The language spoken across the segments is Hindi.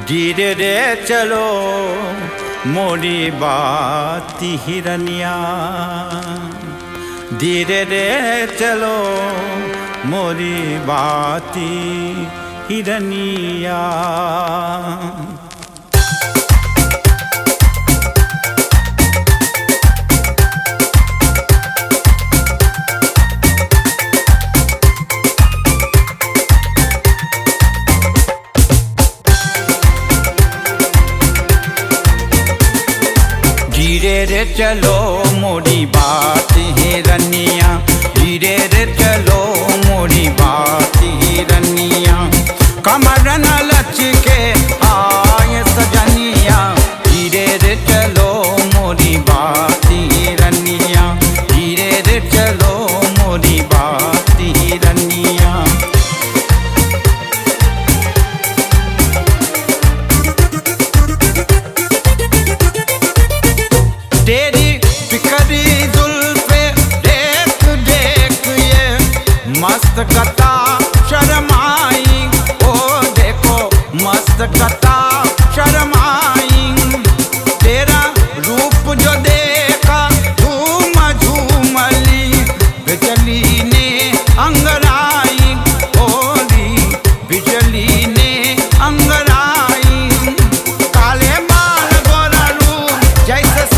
धीरे रे चलो मोरी बाती हिरनिया, धीरे रे चलो मोरी बाती हिरनिया। धीरे रे चलो मोरी बात हिरनिया, धीरे रे चलो मोरी बात हिरनिया। कमर न लचके आए सजनिया, धीरे रे चलो मोरी बात हिरनिया, धीरे रे चलो मोरी बात हिरनिया। तेरी बिखरी जुल्फे देख देख ये मस्त कता शर्माई, ओ देखो मस्त कता शर्माई। तेरा रूप जो देखा झूम झूमली, बिजली ने अंगराई, ओली बिजली ने अंगराई। काले बाल गोरा रूप जैसे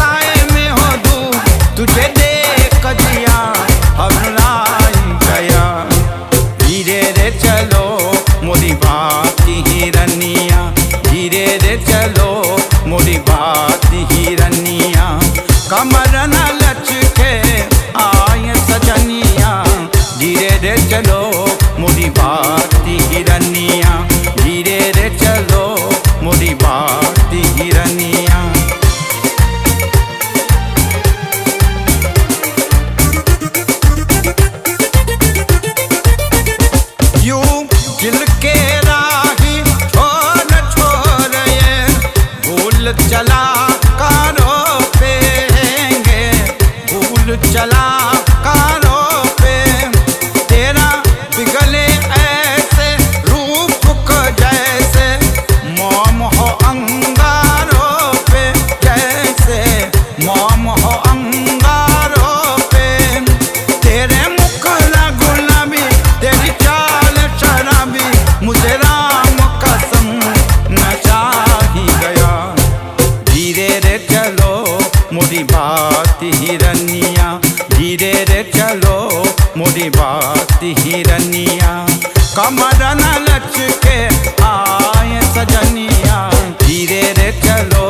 तुझे देख जिया हबलाई गया। धीरे रे चलो मोरी बाती हिरनिया, धीरे रे चलो मोरी बाती हिरनिया। कमर न लचके आए सजनिया, धीरे रे चलो मोरी बाती हिरनिया, धीरे रे चलो मोरी बाती हिरनिया। दिल के राही छोड़ छोड़ ये भूल चला कारो पे हैंगे, भूल चला कारो पे। तेरा बिगले ऐसे रूप को जैसे मोम हो अंगारों पे, जैसे मोम हो अंगारों पे। तेरे मुखड़ा गुलाबी, तेरी चाल शराबी, मुझे राम कसम नशा ही गया। धीरे रे चलो मोरी बात हिरनिया, धीरे रे चलो मोरी बात हिरनिया। कमर न लचके आए सजनिया, धीरे रे चलो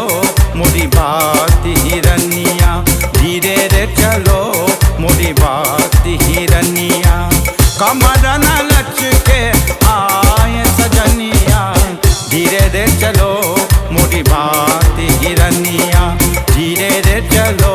मोरी बात हिरनिया, धीरे रे चलो मोरी बात हिरनिया। कमर न लचके आए सजनिया, धीरे रे चलो मोरी बात हिरनिया, धीरे रे चलो